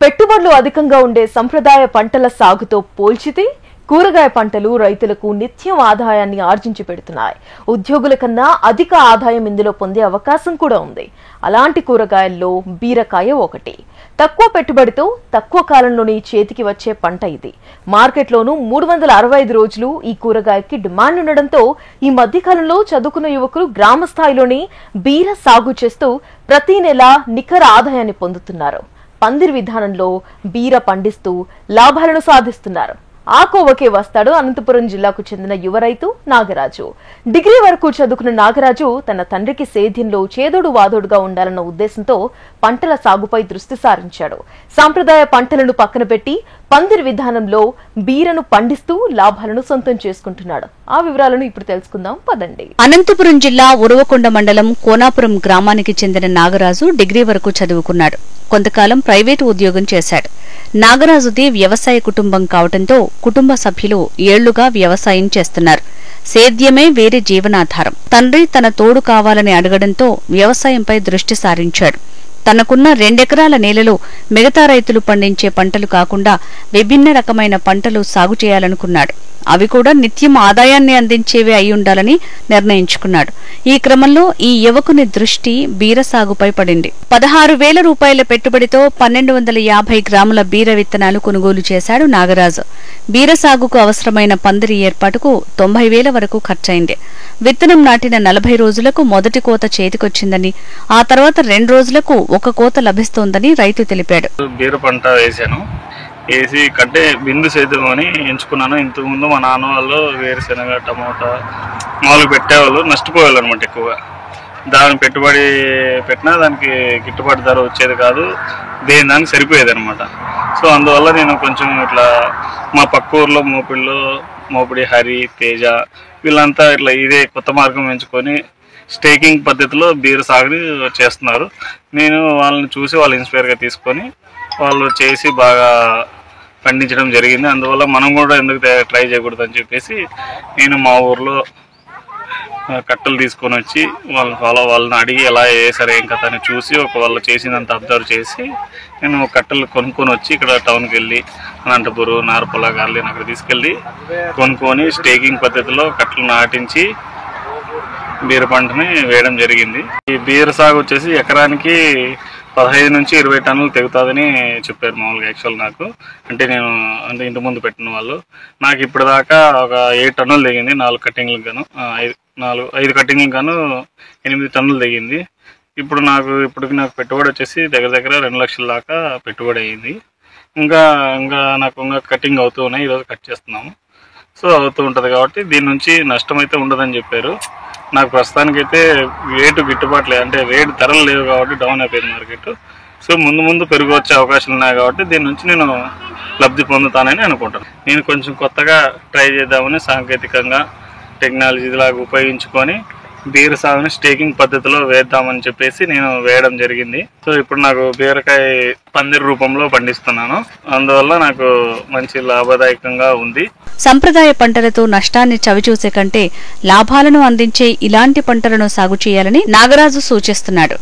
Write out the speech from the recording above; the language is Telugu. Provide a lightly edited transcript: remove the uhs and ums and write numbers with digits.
పెట్టుబడులు అధికంగా ఉండే సంప్రదాయ పంటల సాగుతో పోల్చితే కూరగాయ పంటలు రైతులకు నిత్యం ఆదాయాన్ని ఆర్జించి పెడుతున్నాయి. ఉద్యోగుల కన్నా అధిక ఆదాయం ఇందులో పొందే అవకాశం కూడా ఉంది. అలాంటి కూరగాయల్లో బీరకాయ ఒకటి. తక్కువ పెట్టుబడితో తక్కువ కాలంలోనే చేతికి వచ్చే పంట ఇది. మార్కెట్లోనూ 365 రోజులు ఈ కూరగాయకి డిమాండ్ ఉండడంతో ఈ మధ్యకాలంలో చదువుకున్న యువకులు గ్రామ స్థాయిలోనే బీర సాగు చేస్తూ ప్రతి నెల నికర ఆదాయాన్ని పొందుతున్నారు. పందిరి విధానంలో బీర పండిస్తూ లాభాలను సాధిస్తున్నారు. ఆ కోవకే వస్తాడు అనంతపురం జిల్లాకు చెందిన యువ రైతు నాగరాజు. డిగ్రీ వరకు చదువుకున్న నాగరాజు తన తండ్రికి సేద్యంలో చేదోడు వాదోడుగా ఉండాలన్న ఉద్దేశంతో పంటల సాగుపై దృష్టి సారించాడు. సాంప్రదాయ పంటలను పక్కన పెట్టి పందిరి విధానంలో బీరను పండిస్తూ లాభాలను సొంతం చేసుకుంటున్నాడు. ఆ వివరాలను ఇప్పుడు తెలుసుకుందాం పదండి. అనంతపురం జిల్లా ఉరవకొండ మండలం కోనాపురం గ్రామానికి చెందిన నాగరాజు డిగ్రీ వరకు చదువుకున్నాడు. కొంతకాలం ప్రైవేటు ఉద్యోగం చేశాడు. నాగరాజుది వ్యవసాయ కుటుంబం కావడంతో కుటుంబ సభ్యులు ఏళ్లుగా వ్యవసాయం చేస్తున్నారు. సేద్యమే వేరే జీవనాధారం. తండ్రి తన తోడు కావాలని అడగడంతో వ్యవసాయంపై దృష్టి సారించాడు. తనకున్న 2 ఎకరాల నేలలో మిగతా రైతులు పండించే పంటలు కాకుండా విభిన్న రకమైన పంటలు సాగు చేయాలనుకున్నాడు. అవి కూడా నిత్యం ఆదాయాన్ని అందించేవే అయి ఉండాలని నిర్ణయించుకున్నాడు. ఈ క్రమంలో ఈ యువకుని దృష్టి బీర సాగుపై పడింది. 16,000 రూపాయల పెట్టుబడితో 1,250 గ్రాముల బీర విత్తనాలు కొనుగోలు చేశాడు నాగరాజు. బీర సాగుకు అవసరమైన పందిరి ఏర్పాటుకు 90,000 వరకు ఖర్చయింది. విత్తనం నాటిన 40 రోజులకు మొదటి కోత చేతికొచ్చిందని, ఆ తర్వాత 2 రోజులకు ఒక కోత లభిస్తోందని రైతు తెలిపాడు. బీర పంట వేసి కంటే బిందు సేద్యం అని ఎంచుకున్నాను. ఇంతకుముందు మా నాన్న వాళ్ళు వేరుశెనగ, టమోటా మామూలు పెట్టేవాళ్ళు, నష్టపోయేవాళ్ళు అనమాట. ఎక్కువగా దాని పెట్టుబడి పెట్టినా దానికి గిట్టుబాటు ధర వచ్చేది కాదు, దానికి సరిపోయేది అనమాట. సో అందువల్ల నేను కొంచెం ఇట్లా మా పక్క ఊర్లో మోపిడి, హరి, తేజ వీళ్ళంతా ఇట్లా ఇదే కొత్త మార్గం ఎంచుకొని స్టేకింగ్ పద్ధతిలో బీర సాగుని చేస్తున్నారు. నేను వాళ్ళని చూసి వాళ్ళు ఇన్స్పైర్గా తీసుకొని వాళ్ళు చేసి బాగా పండించడం జరిగింది. అందువల్ల మనం కూడా ఎందుకు ట్రై చేయకూడదు అని చెప్పేసి నేను మా ఊర్లో కట్టలు తీసుకొని వచ్చి వాళ్ళని అడిగి ఎలా వేసారు ఏం కథ అని చూసి వాళ్ళు చేసినంత అబ్జర్వ్ చేసి నేను కట్టలు కొనుక్కొని వచ్చి ఇక్కడ టౌన్కి వెళ్ళి అనంతపురం, నార్పల, గార్లిన్ అక్కడ తీసుకెళ్ళి కొనుక్కొని స్టేకింగ్ పద్ధతిలో కట్టలు నాటించి బీర పంటని వేయడం జరిగింది. ఈ బీర సాగు వచ్చేసి ఎకరానికి 15 నుంచి 20 టన్నులు తెగుతుందని చెప్పారు మామూలుగా. యాక్చువల్ నాకు నేను ఇంతకుముందు పెట్టిన వాళ్ళు నాకు ఇప్పటిదాకా ఒక 7 టన్నులు తెగింది. 4 కట్టింగ్లకు గాను 5 కట్టింగ్లకు గాను 8 టన్నులు తెగింది. ఇప్పుడు నాకు పెట్టుబడి వచ్చేసి దగ్గర 2 లక్షల దాకా పెట్టుబడి అయ్యింది. ఇంకా నాకు కటింగ్ అవుతూ ఉన్నాయి. ఈరోజు కట్ చేస్తున్నాము. సో అవుతూ ఉంటుంది కాబట్టి దీని నుంచి నష్టం అయితే ఉండదని చెప్పారు. నాకు ప్రస్తుతానికైతే రేటు గిట్టుబాటు లేదు, అంటే రేటు ధరలు లేవు కాబట్టి డౌన్ అయిపోయింది మార్కెట్. సో ముందు పెరుగు వచ్చే అవకాశాలు ఉన్నాయి కాబట్టి దీని నుంచి నేను లబ్ధి పొందుతానని అనుకుంటాను. నేను కొంచెం కొత్తగా ట్రై చేద్దామని సాంకేతికంగా టెక్నాలజీ లాగా ఉపయోగించుకొని బీర సాగుని స్టేకింగ్ పద్ధతిలో వేద్దామని చెప్పేసి నేను వేయడం జరిగింది. సో ఇప్పుడు నాకు బీరకాయ పందిరి రూపంలో పండిస్తున్నాను. అందువల్ల నాకు మంచి లాభదాయకంగా ఉంది. సంప్రదాయ పంటలతో నష్టాన్ని చవిచూసే కంటే లాభాలను అందించే ఇలాంటి పంటలను సాగు చేయాలని నాగరాజు సూచిస్తున్నాడు.